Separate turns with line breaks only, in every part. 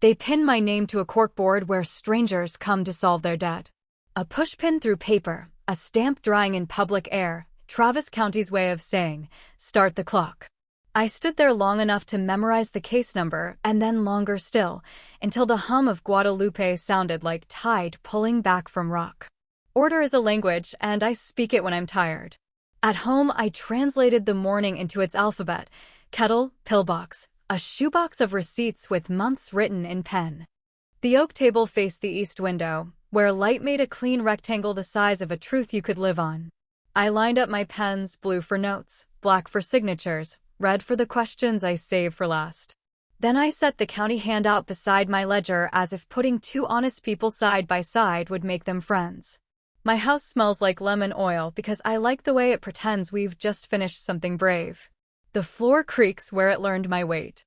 They pinned my name to a corkboard where strangers come to solve their debt. A pushpin through paper, a stamp drying in public air, Travis County's way of saying, "Start the clock." I stood there long enough to memorize the case number, and then longer still, until the hum of Guadalupe sounded like tide pulling back from rock. Order is a language, and I speak it when I'm tired. At home, I translated the morning into its alphabet: kettle, pillbox, a shoebox of receipts with months written in pen. The oak table faced the east window, where light made a clean rectangle the size of a truth you could live on. I lined up my pens, blue for notes, black for signatures, red for the questions I saved for last. Then I set the county handout beside my ledger as if putting two honest people side by side would make them friends. My house smells like lemon oil because I like the way it pretends we've just finished something brave. The floor creaks where it learned my weight.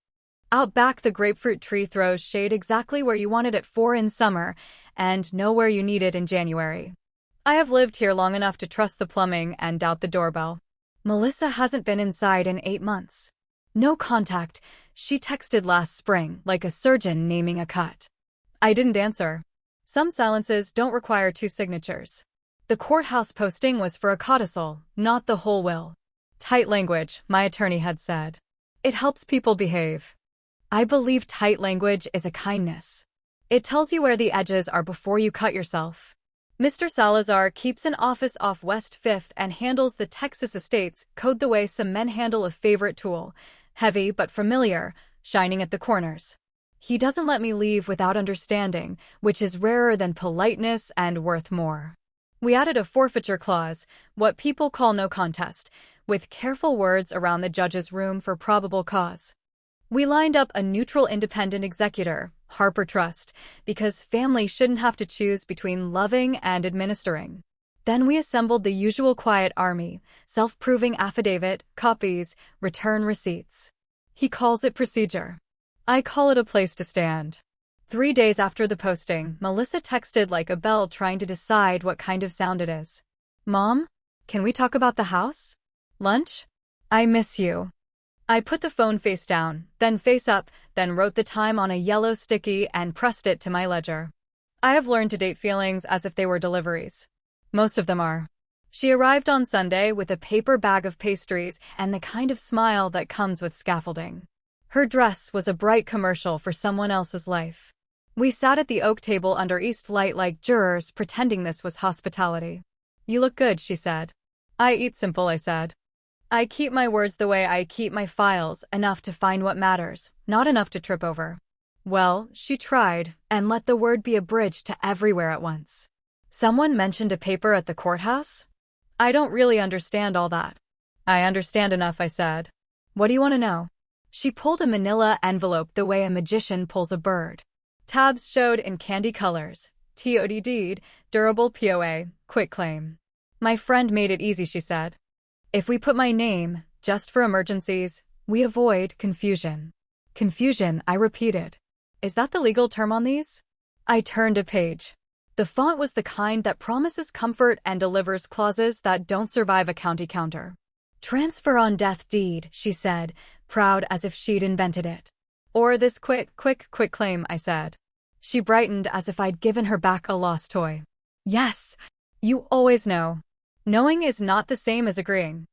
Out back, the grapefruit tree throws shade exactly where you want it at 4 in summer and nowhere you need it in January. I have lived here long enough to trust the plumbing and doubt the doorbell. Melissa hasn't been inside in 8 months. No contact. She texted last spring, like a surgeon naming a cut. I didn't answer. Some silences don't require 2 signatures. The courthouse posting was for a codicil, not the whole will. Tight language, my attorney had said. It helps people behave. I believe tight language is a kindness. It tells you where the edges are before you cut yourself. Mr. Salazar keeps an office off West 5th and handles the Texas estates code the way some men handle a favorite tool, heavy but familiar, shining at the corners. He doesn't let me leave without understanding, which is rarer than politeness and worth more. We added a forfeiture clause, what people call no contest, with careful words around the judge's room for probable cause. We lined up a neutral independent executor, Harper Trust, because family shouldn't have to choose between loving and administering. Then we assembled the usual quiet army, self-proving affidavit, copies, return receipts. He calls it procedure. I call it a place to stand. 3 days after the posting, Melissa texted like a bell trying to decide what kind of sound it is. "Mom, can we talk about the house? Lunch? I miss you." I put the phone face down, then face up, then wrote the time on a yellow sticky and pressed it to my ledger. I have learned to date feelings as if they were deliveries. Most of them are. She arrived on Sunday with a paper bag of pastries and the kind of smile that comes with scaffolding. Her dress was a bright commercial for someone else's life. We sat at the oak table under east light like jurors, pretending this was hospitality. "You look good," she said. "I eat simple," I said. I keep my words the way I keep my files, enough to find what matters, not enough to trip over. Well, she tried, and let the word be a bridge to everywhere at once. "Someone mentioned a paper at the courthouse? I don't really understand all that." "I understand enough," I said. "What do you want to know?" She pulled a manila envelope the way a magician pulls a bird. Tabs showed in candy colors. TOD deed, durable POA, quick claim. "My friend made it easy," she said. "If we put my name, just for emergencies, we avoid confusion." Confusion, I repeated. Is that the legal term on these? I turned a page. The font was the kind that promises comfort and delivers clauses that don't survive a county counter. "Transfer on death deed," she said, proud as if she'd invented it. "Or this quick claim," I said. She brightened as if I'd given her back a lost toy. "Yes, you always know. Knowing is not the same as agreeing."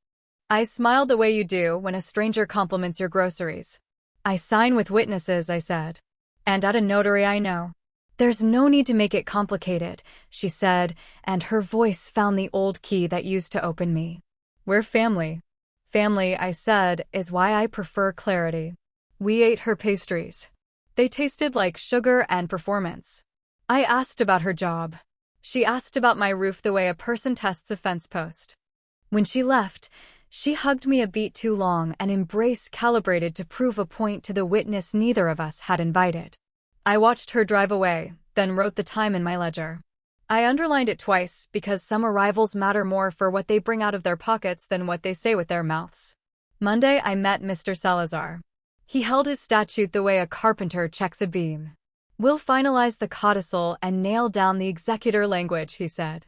I smiled the way you do when a stranger compliments your groceries. "I sign with witnesses," I said. "And at a notary I know." "There's no need to make it complicated," she said, and her voice found the old key that used to open me. "We're family." "Family," I said, "is why I prefer clarity." We ate her pastries. They tasted like sugar and performance. I asked about her job. She asked about my roof the way a person tests a fence post. When she left, she hugged me a beat too long, an embrace calibrated to prove a point to the witness neither of us had invited. I watched her drive away, then wrote the time in my ledger. I underlined it twice because some arrivals matter more for what they bring out of their pockets than what they say with their mouths. Monday, I met Mr. Salazar. He held his statute the way a carpenter checks a beam. "We'll finalize the codicil and nail down the executor language," he said.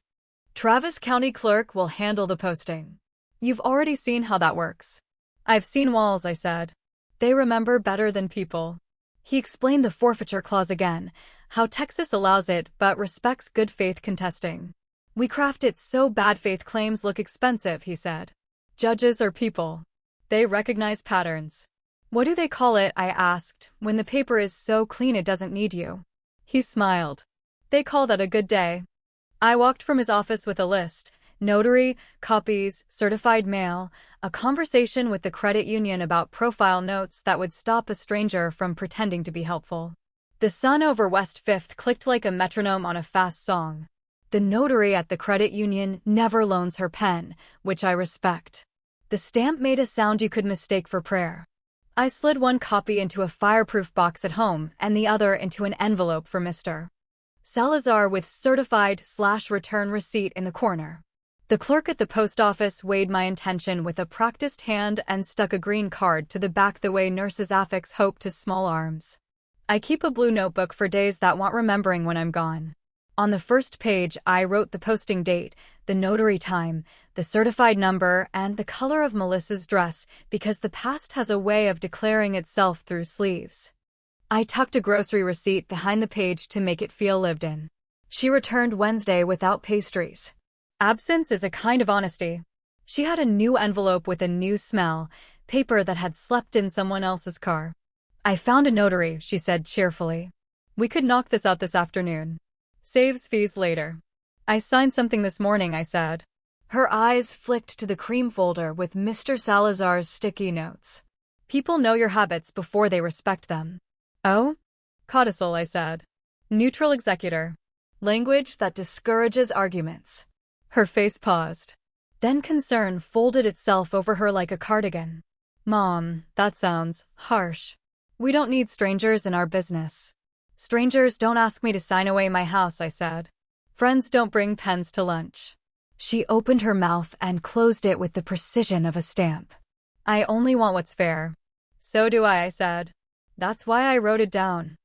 "Travis County Clerk will handle the posting." "You've already seen how that works." "I've seen walls," I said. "They remember better than people." He explained the forfeiture clause again, how Texas allows it but respects good faith contesting. We craft it so bad faith claims look expensive, he said. Judges are people. They recognize patterns. What do they call it, I asked, when the paper is so clean it doesn't need you? He smiled. They call that a good day. I walked from his office with a list: notary, copies, certified mail, a conversation with the credit union about profile notes that would stop a stranger from pretending to be helpful. The sun over West 5th clicked like a metronome on a fast song. The notary at the credit union never loans her pen, which I respect. The stamp made a sound you could mistake for prayer. I slid one copy into a fireproof box at home and the other into an envelope for Mr. Salazar with certified/return receipt in the corner. The clerk at the post office weighed my intention with a practiced hand and stuck a green card to the back the way nurses affix hope to small arms. I keep a blue notebook for days that want remembering when I'm gone. On the first page, I wrote the posting date, the notary time, the certified number, and the color of Melissa's dress because the past has a way of declaring itself through sleeves. I tucked a grocery receipt behind the page to make it feel lived in. She returned Wednesday without pastries. Absence is a kind of honesty. She had a new envelope with a new smell, paper that had slept in someone else's car. I found a notary, she said cheerfully. We could knock this out this afternoon. Saves fees later. I signed something this morning, I said. Her eyes flicked to the cream folder with Mr. Salazar's sticky notes. People know your habits before they respect them. Oh? Codicil, I said. Neutral executor. Language that discourages arguments. Her face paused. Then concern folded itself over her like a cardigan. Mom, that sounds harsh. We don't need strangers in our business. Strangers don't ask me to sign away my house, I said. Friends don't bring pens to lunch. She opened her mouth and closed it with the precision of a stamp. I only want what's fair. So do I said. That's why I wrote it down.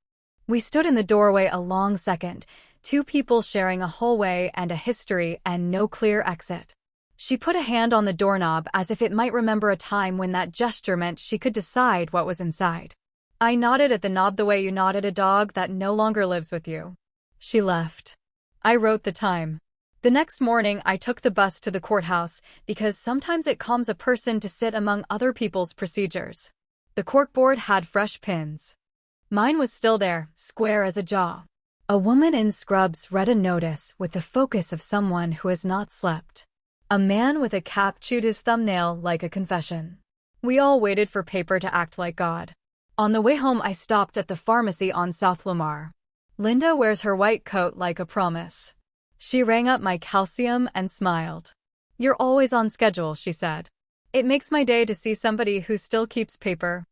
We stood in the doorway a long second, two people sharing a hallway and a history and no clear exit. She put a hand on the doorknob as if it might remember a time when that gesture meant she could decide what was inside. I nodded at the knob the way you nod at a dog that no longer lives with you. She left. I wrote the time. The next morning, I took the bus to the courthouse because sometimes it calms a person to sit among other people's procedures. The corkboard had fresh pins. Mine was still there, square as a jaw. A woman in scrubs read a notice with the focus of someone who has not slept. A man with a cap chewed his thumbnail like a confession. We all waited for paper to act like God. On the way home, I stopped at the pharmacy on South Lamar. Linda wears her white coat like a promise. She rang up my calcium and smiled. You're always on schedule, she said. It makes my day to see somebody who still keeps paper.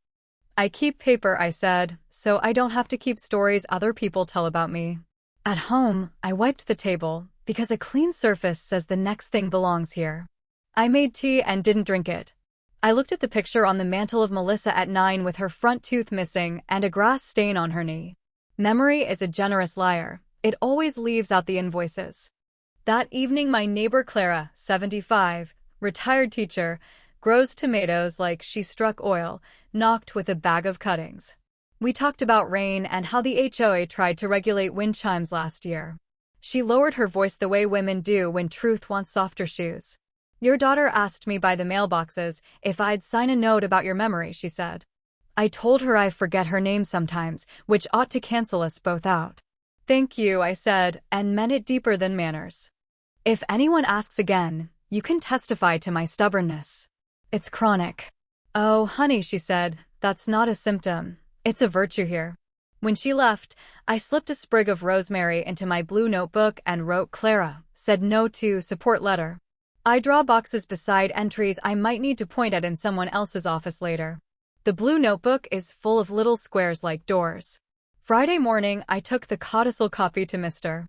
I keep paper, I said, so I don't have to keep stories other people tell about me. At home, I wiped the table, because a clean surface says the next thing belongs here. I made tea and didn't drink it. I looked at the picture on the mantle of Melissa at 9 with her front tooth missing and a grass stain on her knee. Memory is a generous liar. It always leaves out the invoices. That evening, my neighbor Clara, 75, retired teacher, grows tomatoes like she struck oil, knocked with a bag of cuttings. We talked about rain and how the HOA tried to regulate wind chimes last year. She lowered her voice the way women do when truth wants softer shoes. Your daughter asked me by the mailboxes if I'd sign a note about your memory, she said. I told her I forget her name sometimes, which ought to cancel us both out. Thank you, I said, and meant it deeper than manners. If anyone asks again, you can testify to my stubbornness. It's chronic. Oh, honey, she said, that's not a symptom. It's a virtue here. When she left, I slipped a sprig of rosemary into my blue notebook and wrote Clara, said no to support letter. I draw boxes beside entries I might need to point at in someone else's office later. The blue notebook is full of little squares like doors. Friday morning, I took the codicil copy to Mr.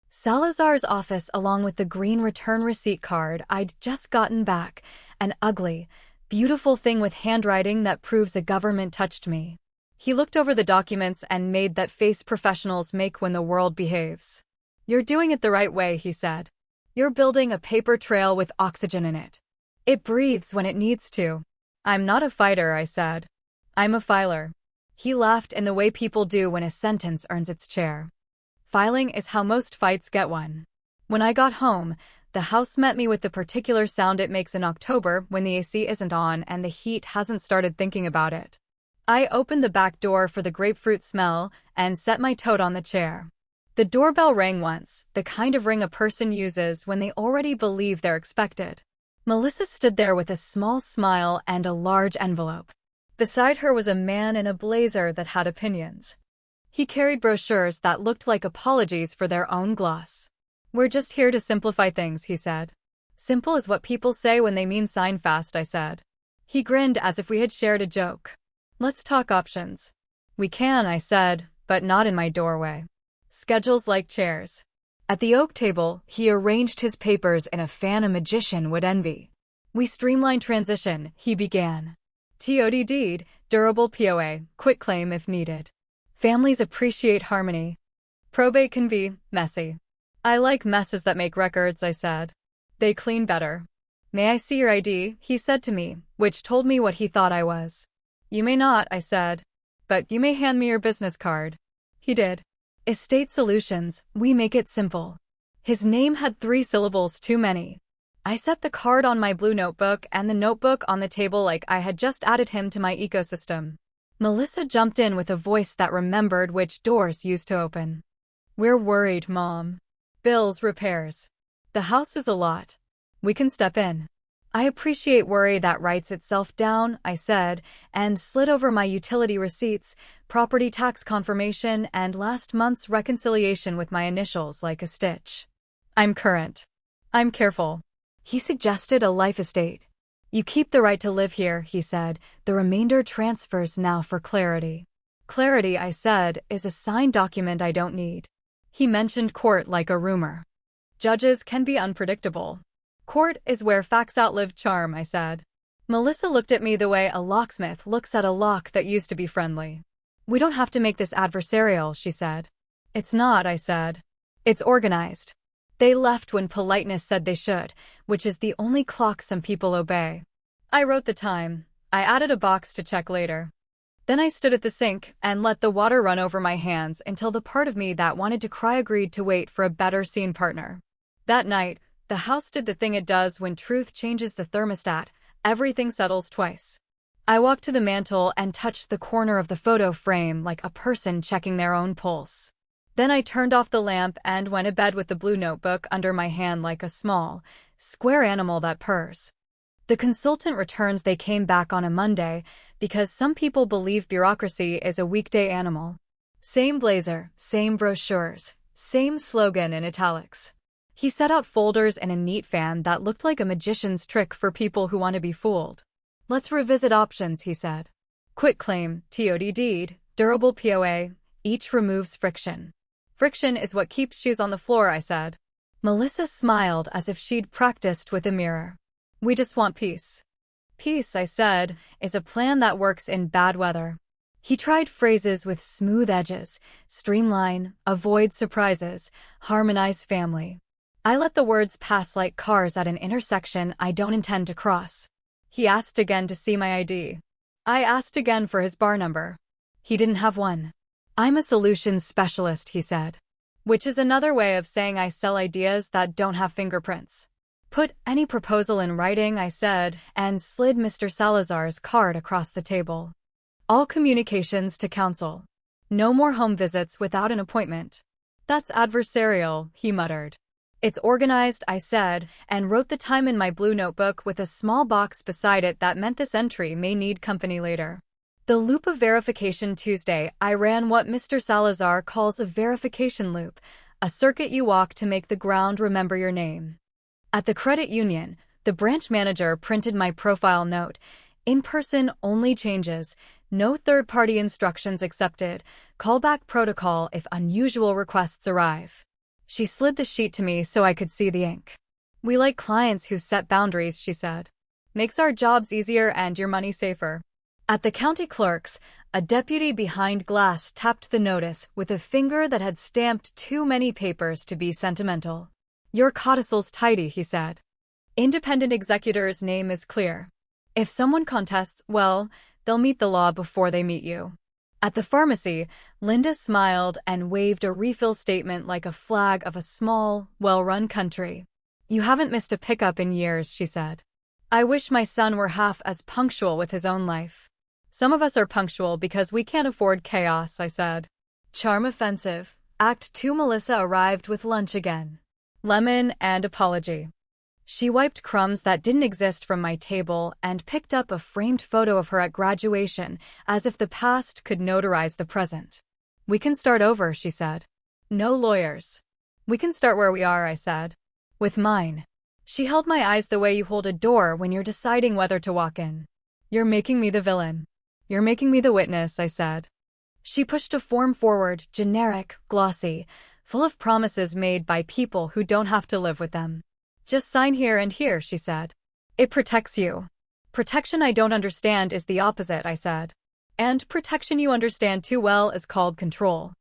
Salazar's office along with the green return receipt card I'd just gotten back, an ugly, beautiful thing with handwriting that proves a government touched me. He looked over the documents and made that face professionals make when the world behaves. You're doing it the right way, he said. You're building a paper trail with oxygen in it. It breathes when it needs to. I'm not a fighter, I said. I'm a filer. He laughed in the way people do when a sentence earns its chair. Filing is how most fights get won. When I got home, the house met me with the particular sound it makes in October when the AC isn't on and the heat hasn't started thinking about it. I opened the back door for the grapefruit smell and set my toad on the chair. The doorbell rang once, the kind of ring a person uses when they already believe they're expected. Melissa stood there with a small smile and a large envelope. Beside her was a man in a blazer that had opinions. He carried brochures that looked like apologies for their own gloss. "We're just here to simplify things," he said. "Simple is what people say when they mean sign fast," I said. He grinned as if we had shared a joke. "Let's talk options." "We can," I said, "but not in my doorway. Schedules like chairs." At the oak table, he arranged his papers in a fan a magician would envy. "We streamline transition," he began. TOD deed, durable POA, quitclaim if needed. Families appreciate harmony. Probate can be messy. "I like messes that make records," I said. "They clean better." "May I see your ID?" he said to me, which told me what he thought I was. "You may not," I said. "But you may hand me your business card." He did. Estate Solutions, we make it simple. His name had 3 syllables too many. I set the card on my blue notebook and the notebook on the table like I had just added him to my ecosystem. Melissa jumped in with a voice that remembered which doors used to open. "We're worried, Mom. Bills, repairs. The house is a lot. We can step in." "I appreciate worry that writes itself down," I said, and slid over my utility receipts, property tax confirmation, and last month's reconciliation with my initials like a stitch. "I'm current. I'm careful." He suggested a life estate. "You keep the right to live here," he said. "The remainder transfers now for clarity." "Clarity," I said, "is a signed document I don't need." He mentioned court like a rumor. "Judges can be unpredictable." "Court is where facts outlive charm," I said. Melissa looked at me the way a locksmith looks at a lock that used to be friendly. "We don't have to make this adversarial," she said. "It's not," I said. "It's organized." They left when politeness said they should, which is the only clock some people obey. I wrote the time. I added a box to check later. Then I stood at the sink and let the water run over my hands until the part of me that wanted to cry agreed to wait for a better scene partner. That night, the house did the thing it does when truth changes the thermostat. Everything settles twice. I walked to the mantel and touched the corner of the photo frame like a person checking their own pulse. Then I turned off the lamp and went to bed with the blue notebook under my hand like a small, square animal that purrs. The consultant returns they came back on a Monday because some people believe bureaucracy is a weekday animal. Same blazer, same brochures, same slogan in italics. He set out folders and a neat fan that looked like a magician's trick for people who want to be fooled. "Let's revisit options," he said. "Quitclaim, TOD deed, durable POA, each removes friction." "Friction is what keeps shoes on the floor," I said. Melissa smiled as if she'd practiced with a mirror. "We just want peace." "Peace," I said, "is a plan that works in bad weather." He tried phrases with smooth edges: streamline, avoid surprises, harmonize family. I let the words pass like cars at an intersection I don't intend to cross. He asked again to see my ID. I asked again for his bar number. He didn't have one. "I'm a solutions specialist," he said. Which is another way of saying I sell ideas that don't have fingerprints. "Put any proposal in writing," I said, and slid Mr. Salazar's card across the table. "All communications to counsel. No more home visits without an appointment." "That's adversarial," he muttered. "It's organized," I said, and wrote the time in my blue notebook with a small box beside it that meant this entry may need company later. The loop of verification Tuesday, I ran what Mr. Salazar calls a verification loop, a circuit you walk to make the ground remember your name. At the credit union, the branch manager printed my profile note: "In-person only changes, no third-party instructions accepted, callback protocol if unusual requests arrive." She slid the sheet to me so I could see the ink. "We like clients who set boundaries," she said. "Makes our jobs easier and your money safer." At the county clerk's, a deputy behind glass tapped the notice with a finger that had stamped too many papers to be sentimental. "Your codicil's tidy," he said. "Independent executor's name is clear. If someone contests, well, they'll meet the law before they meet you." At the pharmacy, Linda smiled and waved a refill statement like a flag of a small, well-run country. "You haven't missed a pickup in years," she said. "I wish my son were half as punctual with his own life." "Some of us are punctual because we can't afford chaos," I said. Charm offensive. Act 2. Melissa arrived with lunch again. Lemon and apology. She wiped crumbs that didn't exist from my table and picked up a framed photo of her at graduation, as if the past could notarize the present. "We can start over," she said. "No lawyers." "We can start where we are," I said. "With mine." She held my eyes the way you hold a door when you're deciding whether to walk in. "You're making me the villain." "You're making me the witness," I said. She pushed a form forward, generic, glossy, full of promises made by people who don't have to live with them. "Just sign here and here," she said. "It protects you." "Protection I don't understand is the opposite," I said. "And protection you understand too well is called control."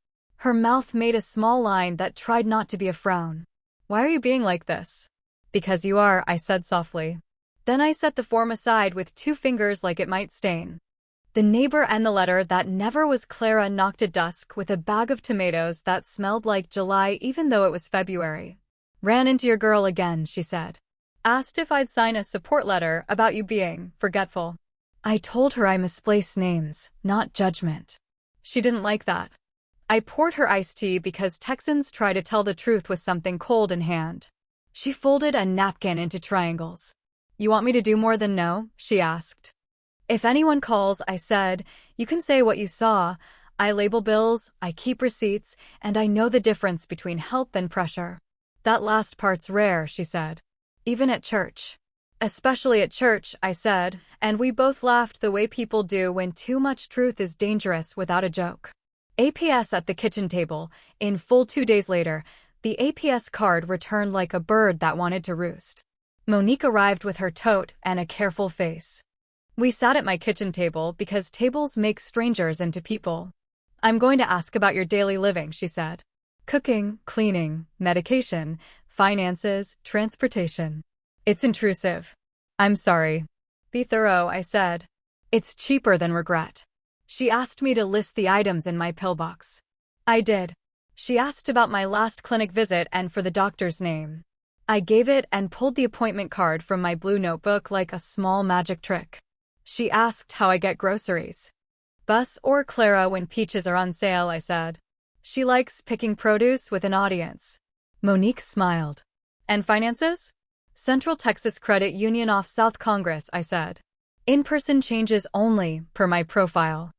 Her mouth made a small line that tried not to be a frown. "Why are you being like this?" "Because you are," I said softly. Then I set the form aside with 2 fingers like it might stain. The neighbor and the letter that never was Clara knocked at dusk with a bag of tomatoes that smelled like July even though it was February. "Ran into your girl again," she said. "Asked if I'd sign a support letter about you being forgetful." I told her I misplace names, not judgment. She didn't like that. I poured her iced tea because Texans try to tell the truth with something cold in hand. She folded a napkin into triangles. "You want me to do more than no?" she asked. "If anyone calls," I said, "you can say what you saw. I label bills, I keep receipts, and I know the difference between help and pressure." "That last part's rare," she said. "Even at church." "Especially at church," I said, and we both laughed the way people do when too much truth is dangerous without a joke. APS at the kitchen table. In full 2 days later, the APS card returned like a bird that wanted to roost. Monique arrived with her tote and a careful face. We sat at my kitchen table because tables make strangers into people. "I'm going to ask about your daily living," she said. "Cooking, cleaning, medication, finances, transportation." "It's intrusive." "I'm sorry." "Be thorough," I said. "It's cheaper than regret." She asked me to list the items in my pillbox. I did. She asked about my last clinic visit and for the doctor's name. I gave it and pulled the appointment card from my blue notebook like a small magic trick. She asked how I get groceries. "Bus or Clara when peaches are on sale," I said. She likes picking produce with an audience. Monique smiled. "And finances?" "Central Texas Credit Union off South Congress," I said. "In-person changes only, per my profile.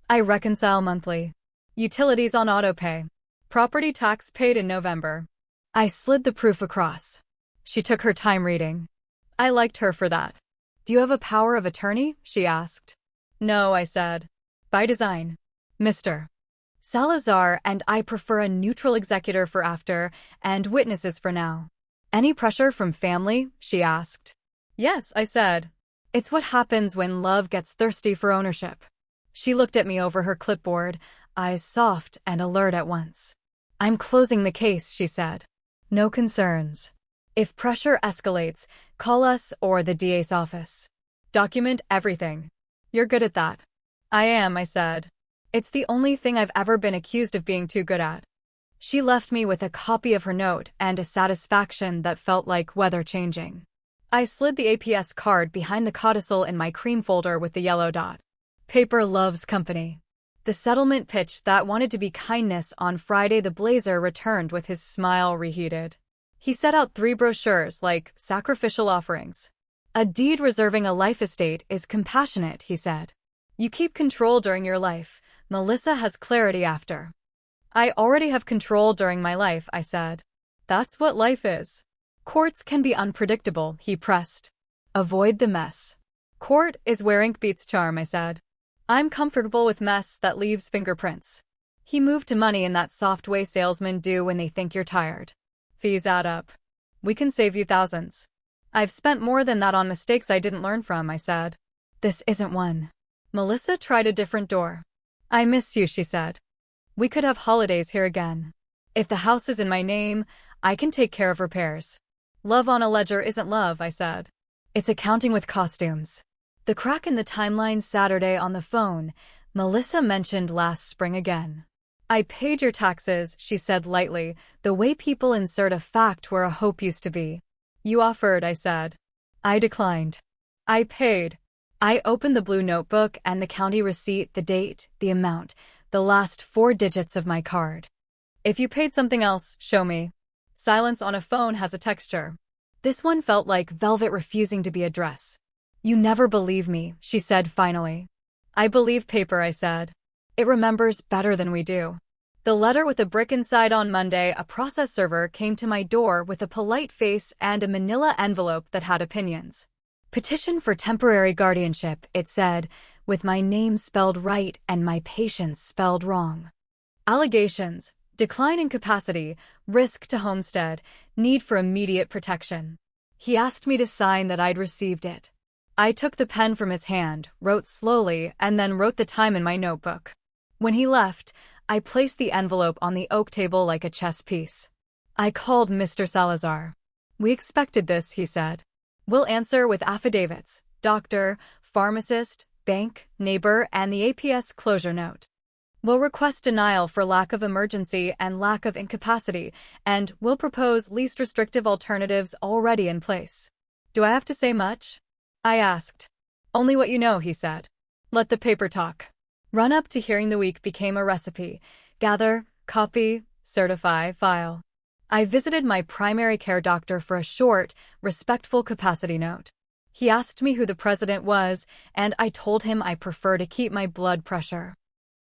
I reconcile monthly. Utilities on autopay. Property tax paid in November." I slid the proof across. She took her time reading. I liked her for that. "Do you have a power of attorney?" she asked. "No," I said. "By design. Mr. Salazar and I prefer a neutral executor for after, and witnesses for now." "Any pressure from family?" she asked. "Yes," I said. "It's what happens when love gets thirsty for ownership." She looked at me over her clipboard, eyes soft and alert at once. "I'm closing the case," she said. "No concerns. If pressure escalates, call us or the DA's office. Document everything." "You're good at that." "I am," I said. "It's the only thing I've ever been accused of being too good at." She left me with a copy of her note and a satisfaction that felt like weather changing. I slid the APS card behind the codicil in my cream folder with the yellow dot. Paper loves company. The settlement pitch that wanted to be kindness on Friday. The Blazer returned with his smile reheated. He set out 3 brochures like sacrificial offerings. "A deed reserving a life estate is compassionate," he said. "You keep control during your life. Melissa has clarity after." "I already have control during my life," I said. "That's what life is." "Courts can be unpredictable," he pressed. "Avoid the mess." "Court is where ink beats charm," I said. "I'm comfortable with mess that leaves fingerprints." He moved to money in that soft way salesmen do when they think you're tired. "Fees add up. We can save you thousands." "I've spent more than that on mistakes I didn't learn from," I said. "This isn't one." Melissa tried a different door. "I miss you," she said. "We could have holidays here again. If the house is in my name, I can take care of repairs." "Love on a ledger isn't love," I said. "It's accounting with costumes." The crack in the timeline. Saturday on the phone. Melissa mentioned last spring again. I paid your taxes, she said lightly, the way people insert a fact where a hope used to be. You offered, I said. I declined. I paid. I opened the blue notebook and the county receipt, the date, the amount, the last 4 digits of my card. If you paid something else, show me. Silence on a phone has a texture. This one felt like velvet refusing to be a dress. You never believe me, she said finally. I believe paper, I said. It remembers better than we do. The letter with a brick inside. On Monday, a process server came to my door with a polite face and a manila envelope that had opinions. Petition for temporary guardianship, it said, with my name spelled right and my patients spelled wrong. Allegations: decline in capacity, risk to homestead, need for immediate protection. He asked me to sign that I'd received it. I took the pen from his hand, wrote slowly, and then wrote the time in my notebook. When he left, I placed the envelope on the oak table like a chess piece. I called Mr. Salazar. We expected this, he said. We'll answer with affidavits, doctor, pharmacist, bank, neighbor, and the APS closure note. We'll request denial for lack of emergency and lack of incapacity, and we'll propose least restrictive alternatives already in place. Do I have to say much? I asked. Only what you know, he said. Let the paper talk. Run-up to hearing the week became a recipe. Gather, copy, certify, file. I visited my primary care doctor for a short, respectful capacity note. He asked me who the president was, and I told him I prefer to keep my blood pressure.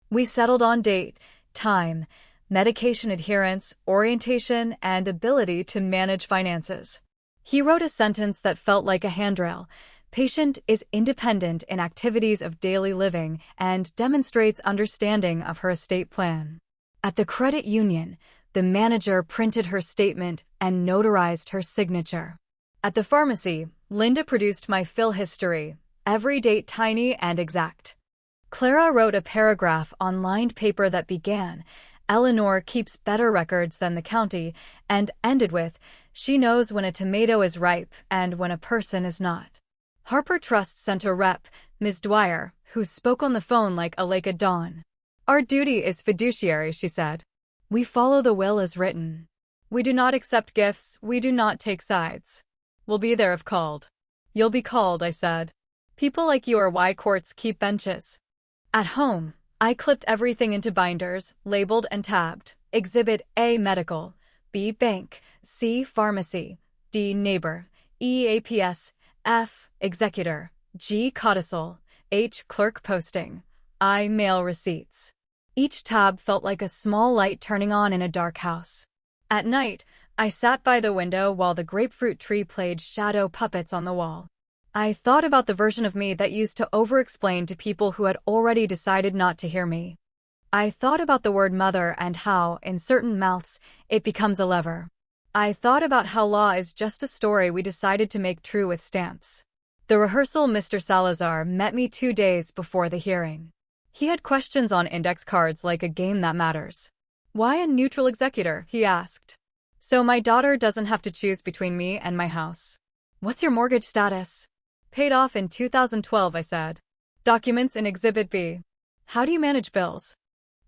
We settled on date, time, medication adherence, orientation, and ability to manage finances. He wrote a sentence that felt like a handrail. Patient is independent in activities of daily living and demonstrates understanding of her estate plan. At the credit union, the manager printed her statement and notarized her signature. At the pharmacy, Linda produced my fill history, every date tiny and exact. Clara wrote a paragraph on lined paper that began, Eleanor keeps better records than the county, and ended with, she knows when a tomato is ripe and when a person is not. Harper Trust sent a rep, Ms. Dwyer, who spoke on the phone like a lake at dawn. Our duty is fiduciary, she said. We follow the will as written. We do not accept gifts, we do not take sides. We'll be there if called. You'll be called, I said. People like you are why courts keep benches. At home, I clipped everything into binders, labeled and tabbed. Exhibit A, medical. B, bank. C, pharmacy. D, neighbor. E, APS. F, executor. G, codicil. H, clerk posting. I, mail receipts. Each tab felt like a small light turning on in a dark house. At night, I sat by the window while the grapefruit tree played shadow puppets on the wall. I thought about the version of me that used to over-explain to people who had already decided not to hear me. I thought about the word mother and how, in certain mouths, it becomes a lever. I thought about how law is just a story we decided to make true with stamps. The rehearsal. Mr. Salazar met me 2 days before the hearing. He had questions on index cards like a game that matters. Why a neutral executor? He asked. So my daughter doesn't have to choose between me and my house. What's your mortgage status? Paid off in 2012, I said. Documents in Exhibit B. How do you manage bills?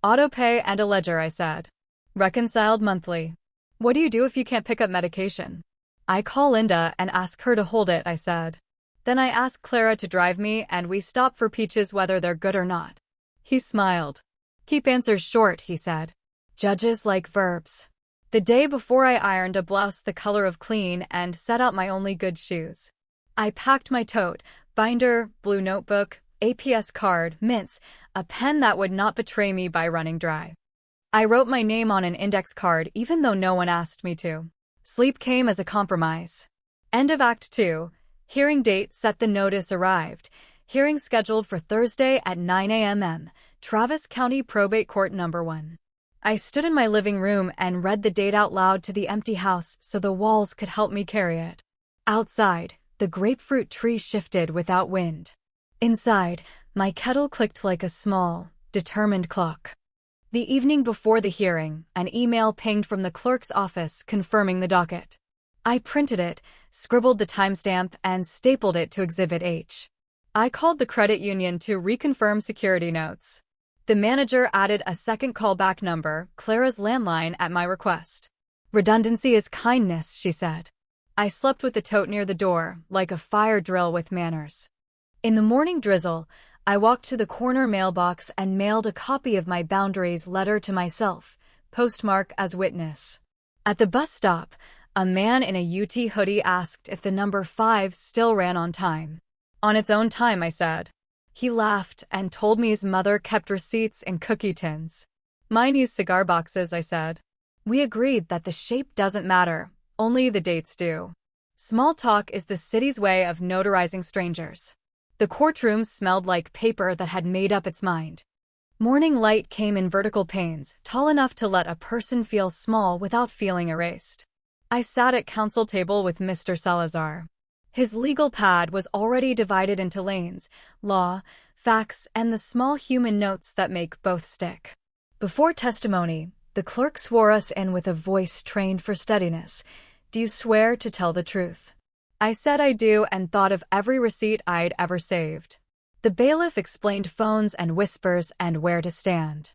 Auto pay and a ledger, I said. Reconciled monthly. What do you do if you can't pick up medication? I call Linda and ask her to hold it, I said. Then I ask Clara to drive me and we stop for peaches whether they're good or not. He smiled. Keep answers short, he said. Judges like verbs. The day before I ironed a blouse the color of clean and set out my only good shoes. I packed my tote, binder, blue notebook, APS card, mints, a pen that would not betray me by running dry. I wrote my name on an index card even though no one asked me to. Sleep came as a compromise. End of Act 2. Hearing date set. The notice arrived. Hearing scheduled for Thursday at 9 a.m. Travis County Probate Court No. 1. I stood in my living room and read the date out loud to the empty house so the walls could help me carry it. Outside, the grapefruit tree shifted without wind. Inside, my kettle clicked like a small, determined clock. The evening before the hearing, an email pinged from the clerk's office confirming the docket. I printed it, scribbled the timestamp, and stapled it to Exhibit H. I called the credit union to reconfirm security notes. The manager added a second callback number, Clara's landline, at my request. "Redundancy is kindness," she said. I slept with the tote near the door, like a fire drill with manners. In the morning drizzle, I walked to the corner mailbox and mailed a copy of my boundaries letter to myself, postmark as witness. At the bus stop, a man in a UT hoodie asked if the number 5 still ran on time. "On its own time," I said. He laughed and told me his mother kept receipts in cookie tins. "Mine use cigar boxes," I said. We agreed that the shape doesn't matter, only the dates do. Small talk is the city's way of notarizing strangers. The courtroom smelled like paper that had made up its mind. Morning light came in vertical panes, tall enough to let a person feel small without feeling erased. I sat at counsel table with Mr. Salazar. His legal pad was already divided into lanes, law, facts, and the small human notes that make both stick. Before testimony, the clerk swore us in with a voice trained for steadiness. "Do you swear to tell the truth?" I said I do and thought of every receipt I'd ever saved. The bailiff explained phones and whispers and where to stand.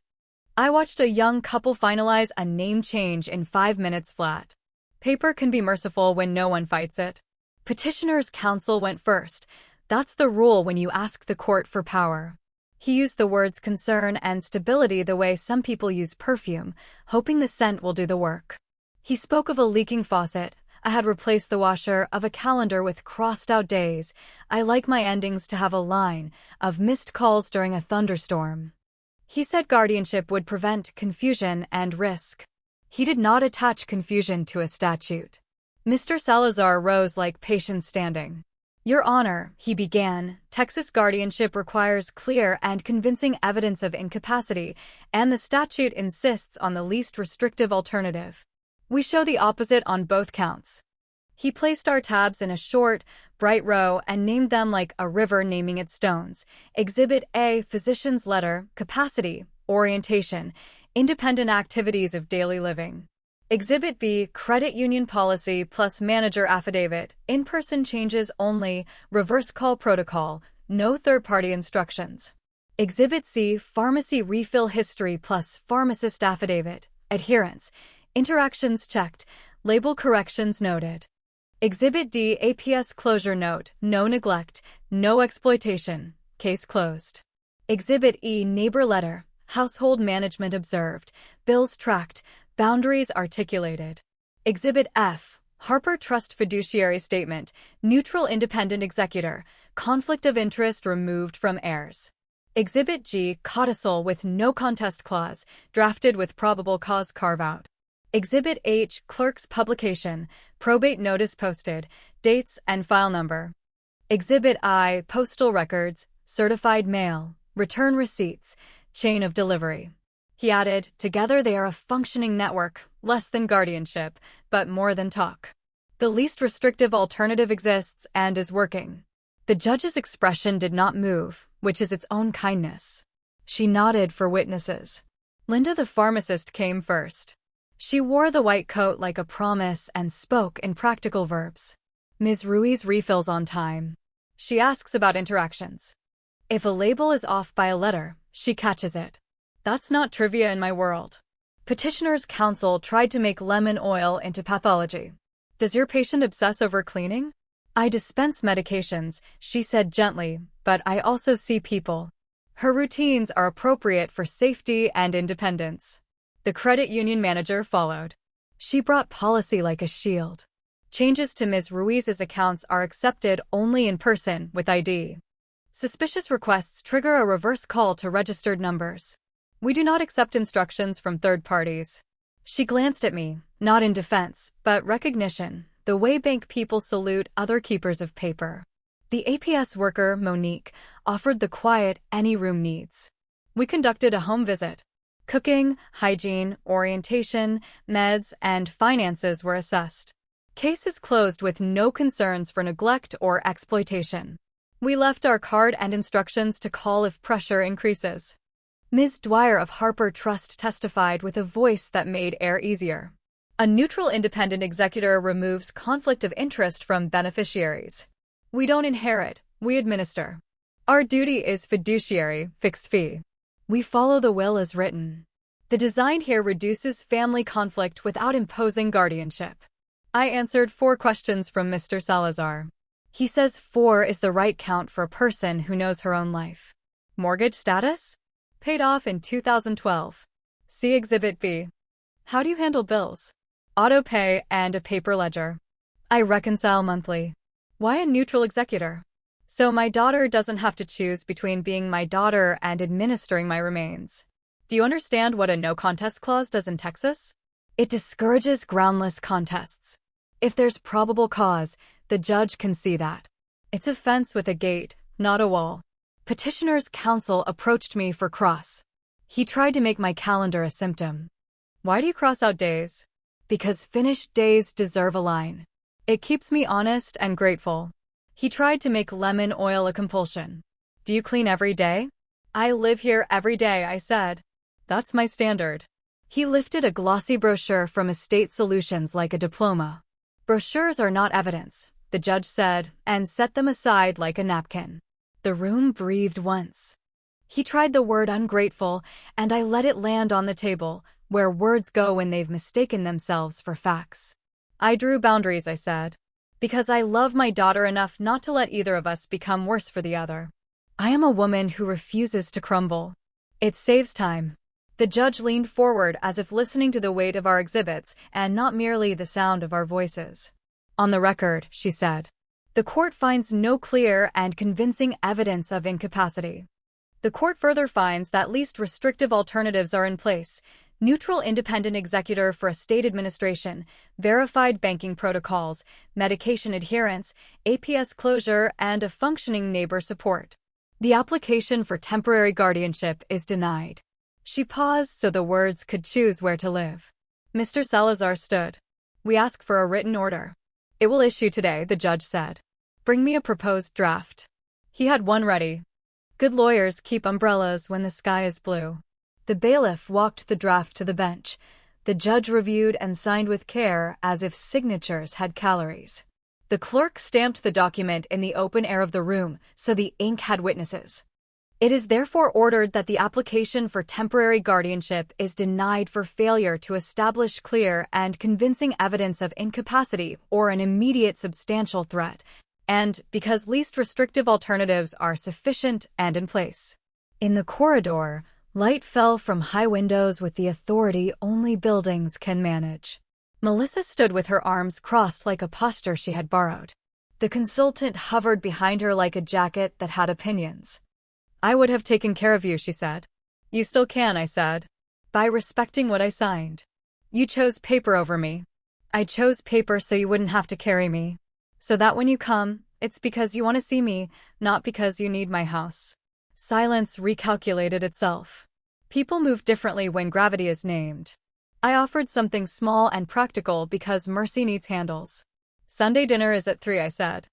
I watched a young couple finalize a name change in 5 minutes flat. Paper can be merciful when no one fights it. Petitioner's counsel went first. That's the rule when you ask the court for power. He used the words concern and stability the way some people use perfume, hoping the scent will do the work. He spoke of a leaking faucet. I had replaced the washer, of a calendar with crossed-out days. I like my endings to have a line, of missed calls during a thunderstorm. He said guardianship would prevent confusion and risk. He did not attach confusion to a statute. Mr. Salazar rose like patient standing. "Your Honor," he began, "Texas guardianship requires clear and convincing evidence of incapacity, and the statute insists on the least restrictive alternative. We show the opposite on both counts." He placed our tabs in a short, bright row and named them like a river naming its stones. Exhibit A, physician's letter, capacity, orientation, independent activities of daily living. Exhibit B, credit union policy plus manager affidavit, in-person changes only, reverse call protocol, no third-party instructions. Exhibit C, pharmacy refill history plus pharmacist affidavit, adherence, interactions checked, label corrections noted. Exhibit D, APS closure note, no neglect, no exploitation, case closed. Exhibit E, neighbor letter, household management observed, bills tracked, boundaries articulated. Exhibit F, Harper Trust fiduciary statement, neutral independent executor, conflict of interest removed from heirs. Exhibit G, codicil with no contest clause, drafted with probable cause carve-out. Exhibit H, clerk's publication, probate notice posted, dates and file number. Exhibit I, postal records, certified mail, return receipts, chain of delivery. He added, together they are a functioning network, less than guardianship, but more than talk. The least restrictive alternative exists and is working. The judge's expression did not move, which is its own kindness. She nodded for witnesses. Linda the pharmacist came first. She wore the white coat like a promise and spoke in practical verbs. "Ms. Ruiz refills on time." She asks about interactions. If a label is off by a letter, she catches it. That's not trivia in my world. Petitioner's counsel tried to make lemon oil into pathology. "Does your patient obsess over cleaning?" "I dispense medications," she said gently, "but I also see people." Her routines are appropriate for safety and independence. The credit union manager followed. She brought policy like a shield. Changes to Ms. Ruiz's accounts are accepted only in person with ID. Suspicious requests trigger a reverse call to registered numbers. We do not accept instructions from third parties. She glanced at me, not in defense, but recognition, the way bank people salute other keepers of paper. The APS worker, Monique, offered the quiet any room needs. We conducted a home visit. Cooking, hygiene, orientation, meds, and finances were assessed. Cases closed with no concerns for neglect or exploitation. We left our card and instructions to call if pressure increases. Ms. Dwyer of Harper Trust testified with a voice that made air easier. A neutral independent executor removes conflict of interest from beneficiaries. We don't inherit, we administer. Our duty is fiduciary, fixed fee. We follow the will as written. The design here reduces family conflict without imposing guardianship. I answered 4 questions from Mr. Salazar. He says 4 is the right count for a person who knows her own life. Mortgage status? Paid off in 2012. See Exhibit B. How do you handle bills? Auto pay and a paper ledger. I reconcile monthly. Why a neutral executor? So my daughter doesn't have to choose between being my daughter and administering my remains. Do you understand what a no contest clause does in Texas? It discourages groundless contests. If there's probable cause, the judge can see that. It's a fence with a gate, not a wall. Petitioner's counsel approached me for cross. He tried to make my calendar a symptom. Why do you cross out days? Because finished days deserve a line. It keeps me honest and grateful. He tried to make lemon oil a compulsion. Do you clean every day? I live here every day, I said. That's my standard. He lifted a glossy brochure from Estate Solutions like a diploma. Brochures are not evidence, the judge said, and set them aside like a napkin. The room breathed once. He tried the word ungrateful, and I let it land on the table, where words go when they've mistaken themselves for facts. I drew boundaries, I said, because I love my daughter enough not to let either of us become worse for the other. I am a woman who refuses to crumble. It saves time. The judge leaned forward as if listening to the weight of our exhibits and not merely the sound of our voices. On the record, she said, the court finds no clear and convincing evidence of incapacity. The court further finds that least restrictive alternatives are in place: neutral independent executor for estate administration, verified banking protocols, medication adherence, APS closure, and a functioning neighbor support. The application for temporary guardianship is denied. She paused so the words could choose where to live. Mr. Salazar stood. We ask for a written order. It will issue today, the judge said. Bring me a proposed draft. He had one ready. Good lawyers keep umbrellas when the sky is blue. The bailiff walked the draft to the bench. The judge reviewed and signed with care as if signatures had calories. The clerk stamped the document in the open air of the room, so the ink had witnesses. It is therefore ordered that the application for temporary guardianship is denied for failure to establish clear and convincing evidence of incapacity or an immediate substantial threat, and because least restrictive alternatives are sufficient and in place. In the corridor, light fell from high windows with the authority only buildings can manage. Melissa stood with her arms crossed like a posture she had borrowed. The consultant hovered behind her like a jacket that had opinions. I would have taken care of you, she said. You still can, I said, by respecting what I signed. You chose paper over me. I chose paper so you wouldn't have to carry me. So that when you come, it's because you want to see me, not because you need my house. Silence recalculated itself. People move differently when gravity is named. I offered something small and practical because mercy needs handles. Sunday dinner is at 3, I said.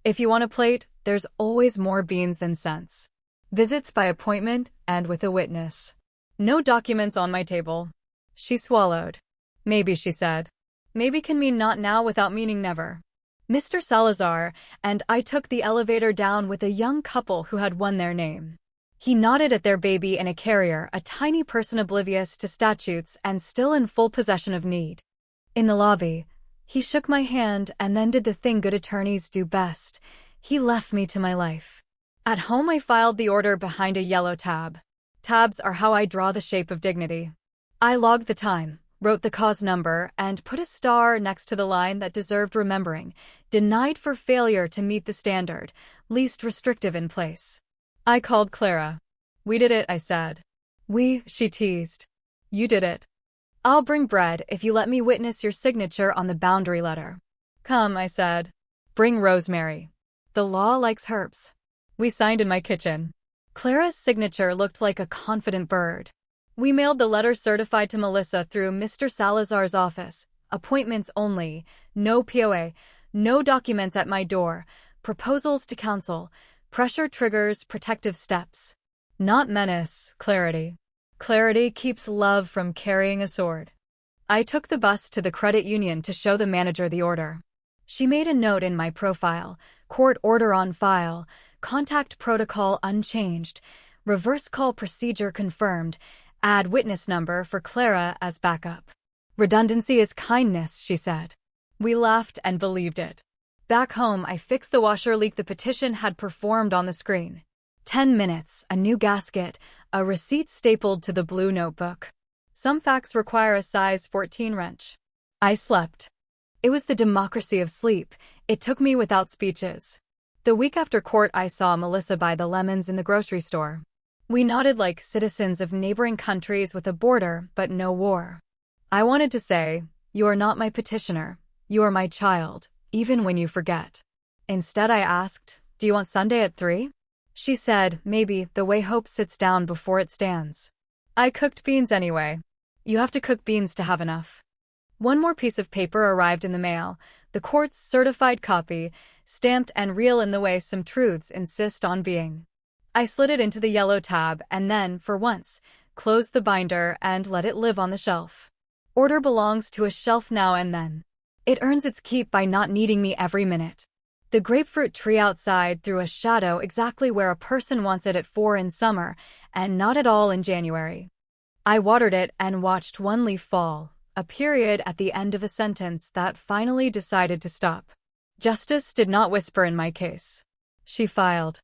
If you want a plate, there's always more beans than sense. Visits by appointment and with a witness. No documents on my table. She swallowed. Maybe, she said. Maybe can mean not now without meaning never. Mr. Salazar and I took the elevator down with a young couple who had won their name. He nodded at their baby in a carrier, a tiny person oblivious to statutes and still in full possession of need. In the lobby, he shook my hand and then did the thing good attorneys do best. He left me to my life. At home, I filed the order behind a yellow tab. Tabs are how I draw the shape of dignity. I logged the time, wrote the cause number, and put a star next to the line that deserved remembering. Denied for failure to meet the standard, least restrictive in place. I called Clara. We did it, I said. We, she teased. You did it. I'll bring bread if you let me witness your signature on the boundary letter. Come, I said. Bring rosemary. The law likes herbs. We signed in my kitchen. Clara's signature looked like a confident bird. We mailed the letter certified to Melissa through Mr. Salazar's office. Appointments only. No POA. No documents at my door. Proposals to counsel. Pressure triggers protective steps. Not menace, clarity. Clarity keeps love from carrying a sword. I took the bus to the credit union to show the manager the order. She made a note in my profile. Court order on file. Contact protocol unchanged. Reverse call procedure confirmed. Add witness number for Clara as backup. Redundancy is kindness, she said. We laughed and believed it. Back home, I fixed the washer leak the petition had performed on the screen. 10 minutes, a new gasket, a receipt stapled to the blue notebook. Some facts require a size 14 wrench. I slept. It was the democracy of sleep. It took me without speeches. The week after court, I saw Melissa buy the lemons in the grocery store. We nodded like citizens of neighboring countries with a border, but no war. I wanted to say, "You are not my petitioner. You are my child, even when you forget." Instead, I asked, "Do you want Sunday at 3? She said, "Maybe, the way hope sits down before it stands." I cooked beans anyway. You have to cook beans to have enough. One more piece of paper arrived in the mail, the court's certified copy, stamped and real in the way some truths insist on being. I slid it into the yellow tab and then, for once, closed the binder and let it live on the shelf. Order belongs to a shelf now and then. It earns its keep by not needing me every minute. The grapefruit tree outside threw a shadow exactly where a person wants it at 4 in summer, and not at all in January. I watered it and watched one leaf fall, a period at the end of a sentence that finally decided to stop. Justice did not whisper in my case. She filed.